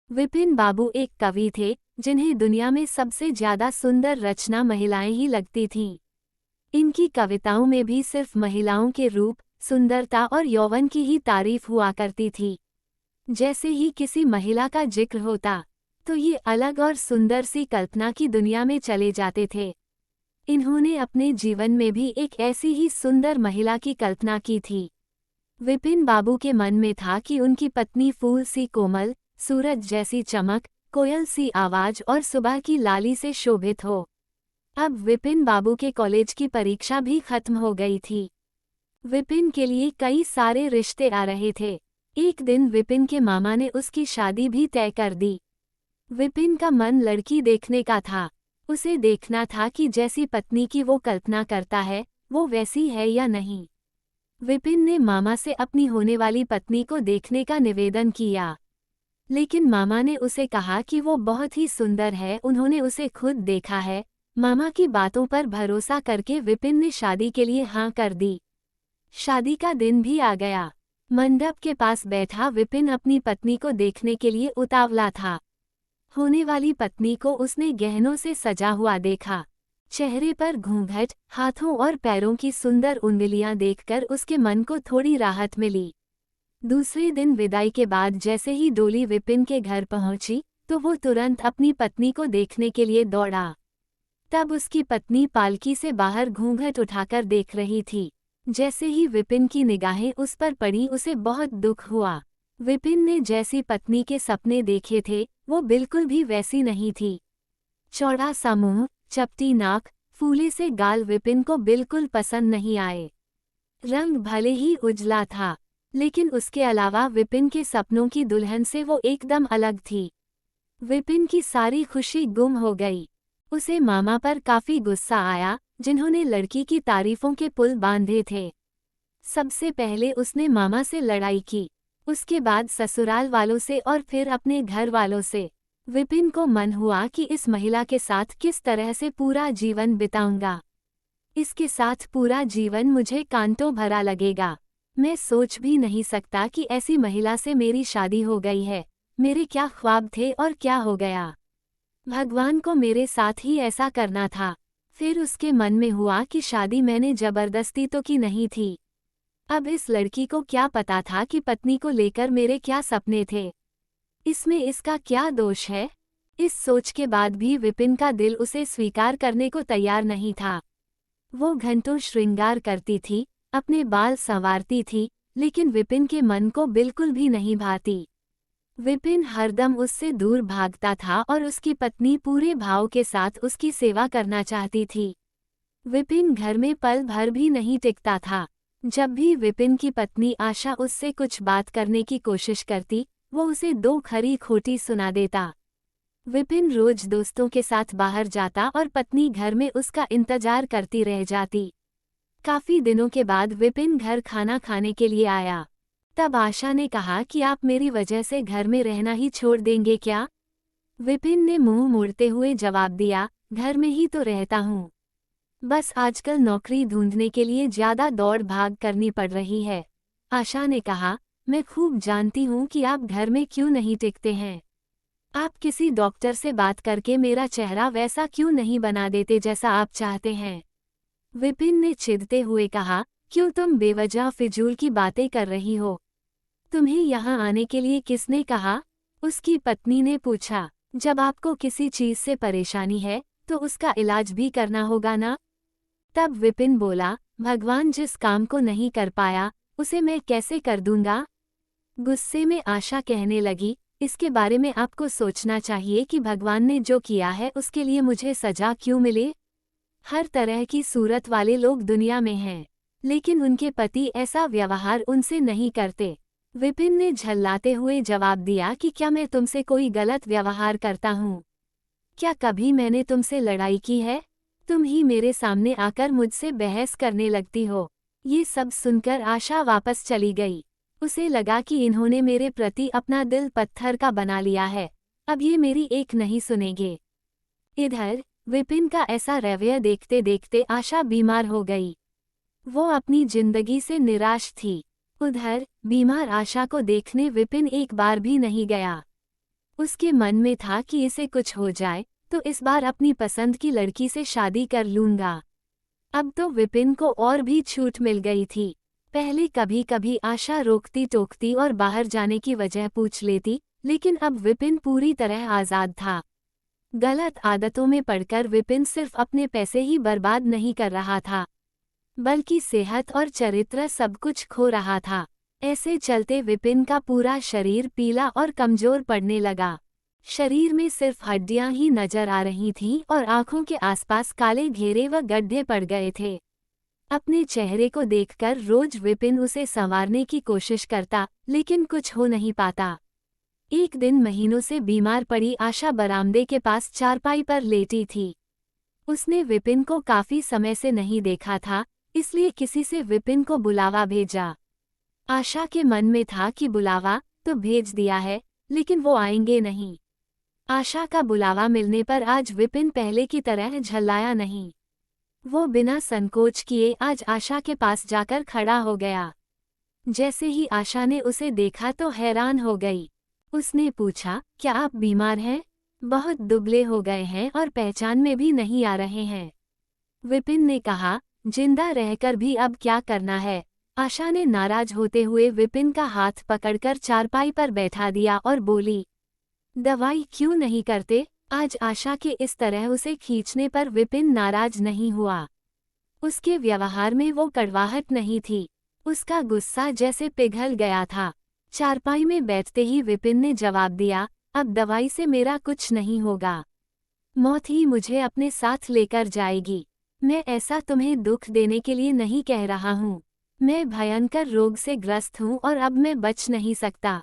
विपिन बाबू एक कवि थे जिन्हें दुनिया में सबसे ज्यादा सुंदर रचना महिलाएं ही लगती थीं। इनकी कविताओं में भी सिर्फ महिलाओं के रूप, सुंदरता और यौवन की ही तारीफ हुआ करती थी। जैसे ही किसी महिला का जिक्र होता तो ये अलग और सुंदर सी कल्पना की दुनिया में चले जाते थे। इन्होंने अपने जीवन में भी एक ऐसी ही सुंदर महिला की कल्पना की थी। विपिन बाबू के मन में था कि उनकी पत्नी फूल सी कोमल, सूरज जैसी चमक, कोयल सी आवाज और सुबह की लाली से शोभित हो। अब विपिन बाबू के कॉलेज की परीक्षा भी खत्म हो गई थी। विपिन के लिए कई सारे रिश्ते आ रहे थे। एक दिन विपिन के मामा ने उसकी शादी भी तय कर दी। विपिन का मन लड़की देखने का था। उसे देखना था कि जैसी पत्नी की वो कल्पना करता है वो वैसी है या नहीं। विपिन ने मामा से अपनी होने वाली पत्नी को देखने का निवेदन किया, लेकिन मामा ने उसे कहा कि वो बहुत ही सुंदर है, उन्होंने उसे खुद देखा है। मामा की बातों पर भरोसा करके विपिन ने शादी के लिए हाँ कर दी। शादी का दिन भी आ गया। मंडप के पास बैठा विपिन अपनी पत्नी को देखने के लिए उतावला था। होने वाली पत्नी को उसने गहनों से सजा हुआ देखा। चेहरे पर घूंघट, हाथों और पैरों की सुंदर उंगलियां देखकर उसके मन को थोड़ी राहत मिली। दूसरे दिन विदाई के बाद जैसे ही डोली विपिन के घर पहुंची तो वो तुरंत अपनी पत्नी को देखने के लिए दौड़ा। तब उसकी पत्नी पालकी से बाहर घूंघट उठाकर देख रही थी। जैसे ही विपिन की निगाहें उस पर पड़ी उसे बहुत दुख हुआ। विपिन ने जैसी पत्नी के सपने देखे थे वो बिल्कुल भी वैसी नहीं थी। चौड़ा सा मुंह, चपटी नाक, फूले से गाल विपिन को बिल्कुल पसंद नहीं आए। रंग भले ही उजला था, लेकिन उसके अलावा विपिन के सपनों की दुल्हन से वो एकदम अलग थी। विपिन की सारी खुशी गुम हो गई। उसे मामा पर काफी गुस्सा आया, जिन्होंने लड़की की तारीफों के पुल बांधे थे। सबसे पहले उसने मामा से लड़ाई की, उसके बाद ससुराल वालों से और फिर अपने घर वालों से। विपिन को मन हुआ कि इस महिला के साथ किस तरह से पूरा जीवन बिताऊंगा। इसके साथ पूरा जीवन मुझे कांटों भरा लगेगा। मैं सोच भी नहीं सकता कि ऐसी महिला से मेरी शादी हो गई है। मेरे क्या ख्वाब थे और क्या हो गया। भगवान को मेरे साथ ही ऐसा करना था। फिर उसके मन में हुआ कि शादी मैंने जबरदस्ती तो की नहीं थी। अब इस लड़की को क्या पता था कि पत्नी को लेकर मेरे क्या सपने थे। इसमें इसका क्या दोष है। इस सोच के बाद भी विपिन का दिल उसे स्वीकार करने को तैयार नहीं था। वो घंटों श्रृंगार करती थी, अपने बाल संवारती थी, लेकिन विपिन के मन को बिल्कुल भी नहीं भाती। विपिन हरदम उससे दूर भागता था और उसकी पत्नी पूरे भाव के साथ उसकी सेवा करना चाहती थी। विपिन घर में पल भर भी नहीं टिकता था। जब भी विपिन की पत्नी आशा उससे कुछ बात करने की कोशिश करती, वो उसे दो खरी खोटी सुना देता। विपिन रोज दोस्तों के साथ बाहर जाता और पत्नी घर में उसका इंतजार करती रह जाती। काफी दिनों के बाद विपिन घर खाना खाने के लिए आया। तब आशा ने कहा कि आप मेरी वजह से घर में रहना ही छोड़ देंगे क्या। विपिन ने मुंह मोड़ते हुए जवाब दिया, घर में ही तो रहता हूँ, बस आजकल नौकरी ढूंढने के लिए ज्यादा दौड़ भाग करनी पड़ रही है। आशा ने कहा, मैं खूब जानती हूँ कि आप घर में क्यों नहीं टिकते हैं। आप किसी डॉक्टर से बात करके मेरा चेहरा वैसा क्यों नहीं बना देते जैसा आप चाहते हैं। विपिन ने चिढ़ते हुए कहा, क्यों तुम बेवजह फिजूल की बातें कर रही हो। तुम्हें यहाँ आने के लिए किसने कहा। उसकी पत्नी ने पूछा, जब आपको किसी चीज से परेशानी है तो उसका इलाज भी करना होगा ना। तब विपिन बोला, भगवान जिस काम को नहीं कर पाया उसे मैं कैसे कर दूंगा। गुस्से में आशा कहने लगी, इसके बारे में आपको सोचना चाहिए कि भगवान ने जो किया है उसके लिए मुझे सजा क्यों मिले। हर तरह की सूरत वाले लोग दुनिया में हैं, लेकिन उनके पति ऐसा व्यवहार उनसे नहीं करते। विपिन ने झल्लाते हुए जवाब दिया कि क्या मैं तुमसे कोई गलत व्यवहार करता हूँ। क्या कभी मैंने तुमसे लड़ाई की है। तुम ही मेरे सामने आकर मुझसे बहस करने लगती हो। ये सब सुनकर आशा वापस चली गई। उसे लगा कि इन्होंने मेरे प्रति अपना दिल पत्थर का बना लिया है, अब ये मेरी एक नहीं सुनेंगे। इधर विपिन का ऐसा रवैया देखते देखते आशा बीमार हो गई। वो अपनी जिंदगी से निराश थी। उधर बीमार आशा को देखने विपिन एक बार भी नहीं गया। उसके मन में था कि इसे कुछ हो जाए तो इस बार अपनी पसंद की लड़की से शादी कर लूंगा। अब तो विपिन को और भी छूट मिल गई थी। पहले कभी कभी आशा रोकती टोकती और बाहर जाने की वजह पूछ लेती, लेकिन अब विपिन पूरी तरह आज़ाद था। गलत आदतों में पड़कर विपिन सिर्फ अपने पैसे ही बर्बाद नहीं कर रहा था, बल्कि सेहत और चरित्र सब कुछ खो रहा था। ऐसे चलते विपिन का पूरा शरीर पीला और कमजोर पड़ने लगा। शरीर में सिर्फ हड्डियां ही नजर आ रही थीं और आंखों के आसपास काले घेरे व गड्ढे पड़ गए थे। अपने चेहरे को देखकर रोज विपिन उसे संवारने की कोशिश करता, लेकिन कुछ हो नहीं पाता। एक दिन महीनों से बीमार पड़ी आशा बरामदे के पास चारपाई पर लेटी थी। उसने विपिन को काफी समय से नहीं देखा था, इसलिए किसी से विपिन को बुलावा भेजा। आशा के मन में था कि बुलावा तो भेज दिया है, लेकिन वो आएंगे नहीं। आशा का बुलावा मिलने पर आज विपिन पहले की तरह झल्लाया नहीं। वो बिना संकोच किए आज आशा के पास जाकर खड़ा हो गया। जैसे ही आशा ने उसे देखा तो हैरान हो गई। उसने पूछा, क्या आप बीमार हैं? बहुत दुबले हो गए हैं और पहचान में भी नहीं आ रहे हैं। विपिन ने कहा, जिंदा रहकर भी अब क्या करना है। आशा ने नाराज होते हुए विपिन का हाथ पकड़कर चारपाई पर बैठा दिया और बोली, दवाई क्यों नहीं करते? आज आशा के इस तरह उसे खींचने पर विपिन नाराज नहीं हुआ। उसके व्यवहार में वो कड़वाहट नहीं थी, उसका गुस्सा जैसे पिघल गया था। चारपाई में बैठते ही विपिन ने जवाब दिया, अब दवाई से मेरा कुछ नहीं होगा। मौत ही मुझे अपने साथ लेकर जाएगी। मैं ऐसा तुम्हें दुख देने के लिए नहीं कह रहा हूँ। मैं भयंकर रोग से ग्रस्त हूँ और अब मैं बच नहीं सकता।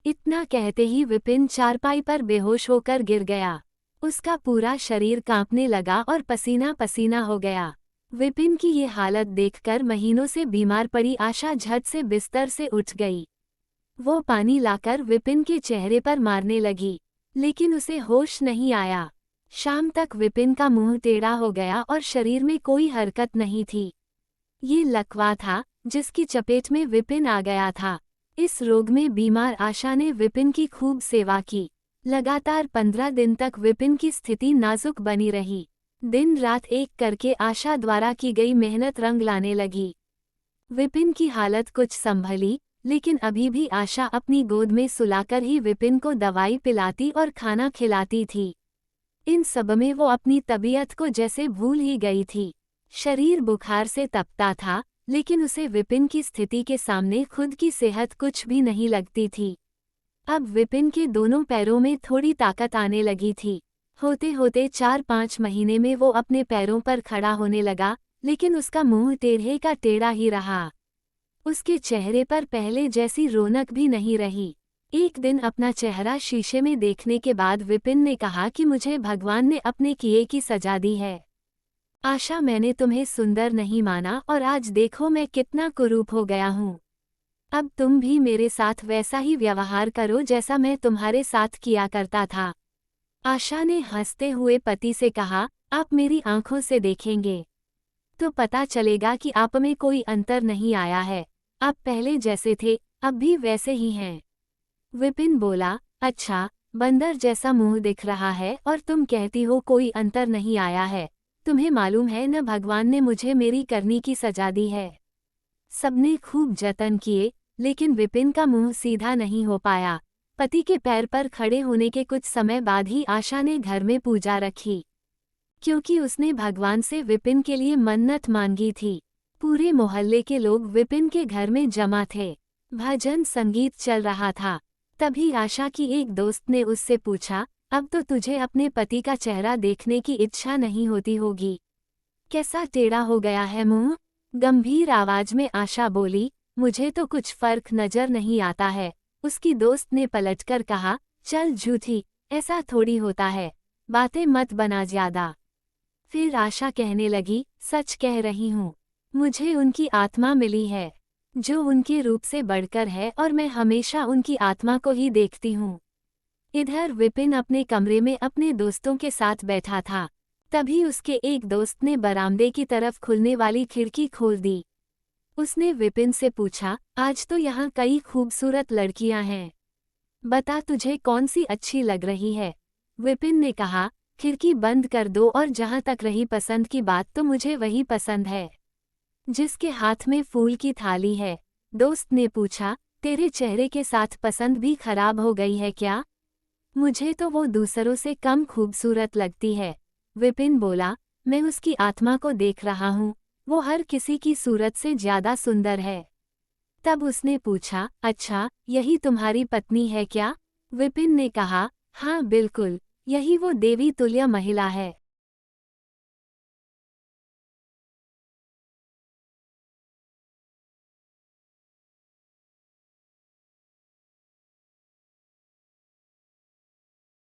इतना कहते ही विपिन चारपाई पर बेहोश होकर गिर गया। उसका पूरा शरीर कांपने लगा और पसीना पसीना हो गया। विपिन की ये हालत देखकर महीनों से बीमार पड़ी आशा झट से बिस्तर से उठ गई। वो पानी लाकर विपिन के चेहरे पर मारने लगी, लेकिन उसे होश नहीं आया। शाम तक विपिन का मुंह टेढ़ा हो गया और शरीर में कोई हरकत नहीं थी। ये लकवा था जिसकी चपेट में विपिन आ गया था। इस रोग में बीमार आशा ने विपिन की खूब सेवा की। लगातार 15 दिन तक विपिन की स्थिति नाजुक बनी रही। दिन रात एक करके आशा द्वारा की गई मेहनत रंग लाने लगी। विपिन की हालत कुछ संभली, लेकिन अभी भी आशा अपनी गोद में सुलाकर ही विपिन को दवाई पिलाती और खाना खिलाती थी। इन सब में वो अपनी तबीयत को जैसे भूल ही गई थी। शरीर बुखार से तपता था, लेकिन उसे विपिन की स्थिति के सामने खुद की सेहत कुछ भी नहीं लगती थी। अब विपिन के दोनों पैरों में थोड़ी ताकत आने लगी थी। होते होते 4-5 महीने में वो अपने पैरों पर खड़ा होने लगा, लेकिन उसका मुंह टेढ़े का टेढ़ा ही रहा। उसके चेहरे पर पहले जैसी रौनक भी नहीं रही। एक दिन अपना चेहरा शीशे में देखने के बाद विपिन ने कहा कि मुझे भगवान ने अपने किए की सजा दी है। आशा, मैंने तुम्हें सुंदर नहीं माना और आज देखो मैं कितना कुरूप हो गया हूँ। अब तुम भी मेरे साथ वैसा ही व्यवहार करो जैसा मैं तुम्हारे साथ किया करता था। आशा ने हंसते हुए पति से कहा, आप मेरी आंखों से देखेंगे तो पता चलेगा कि आप में कोई अंतर नहीं आया है। आप पहले जैसे थे अब भी वैसे ही हैं। विपिन बोला, अच्छा, बंदर जैसा मुंह दिख रहा है और तुम कहती हो कोई अंतर नहीं आया है। तुम्हें मालूम है न, भगवान ने मुझे मेरी करनी की सजा दी है। सबने खूब जतन किए, लेकिन विपिन का मुंह सीधा नहीं हो पाया। पति के पैर पर खड़े होने के कुछ समय बाद ही आशा ने घर में पूजा रखी, क्योंकि उसने भगवान से विपिन के लिए मन्नत मांगी थी। पूरे मोहल्ले के लोग विपिन के घर में जमा थे। भजन संगीत चल रहा था। तभी आशा की एक दोस्त ने उससे पूछा, अब तो तुझे अपने पति का चेहरा देखने की इच्छा नहीं होती होगी। कैसा टेढ़ा हो गया है मुंह? गंभीर आवाज में आशा बोली, मुझे तो कुछ फर्क नजर नहीं आता है। उसकी दोस्त ने पलटकर कहा, चल झूठी, ऐसा थोड़ी होता है, बातें मत बना ज्यादा। फिर आशा कहने लगी, सच कह रही हूँ, मुझे उनकी आत्मा मिली है, जो उनके रूप से बढ़कर है और मैं हमेशा उनकी आत्मा को ही देखती हूँ। इधर विपिन अपने कमरे में अपने दोस्तों के साथ बैठा था। तभी उसके एक दोस्त ने बरामदे की तरफ खुलने वाली खिड़की खोल दी। उसने विपिन से पूछा, आज तो यहाँ कई खूबसूरत लड़कियां हैं, बता तुझे कौन सी अच्छी लग रही है। विपिन ने कहा, खिड़की बंद कर दो और जहां तक रही पसंद की बात तो मुझे वही पसंद है जिसके हाथ में फूल की थाली है। दोस्त ने पूछा, तेरे चेहरे के साथ पसंद भी खराब हो गई है क्या? मुझे तो वो दूसरों से कम खूबसूरत लगती है। विपिन बोला, मैं उसकी आत्मा को देख रहा हूँ, वो हर किसी की सूरत से ज्यादा सुंदर है। तब उसने पूछा, अच्छा यही तुम्हारी पत्नी है क्या? विपिन ने कहा, हाँ बिल्कुल, यही वो देवी तुल्य महिला है।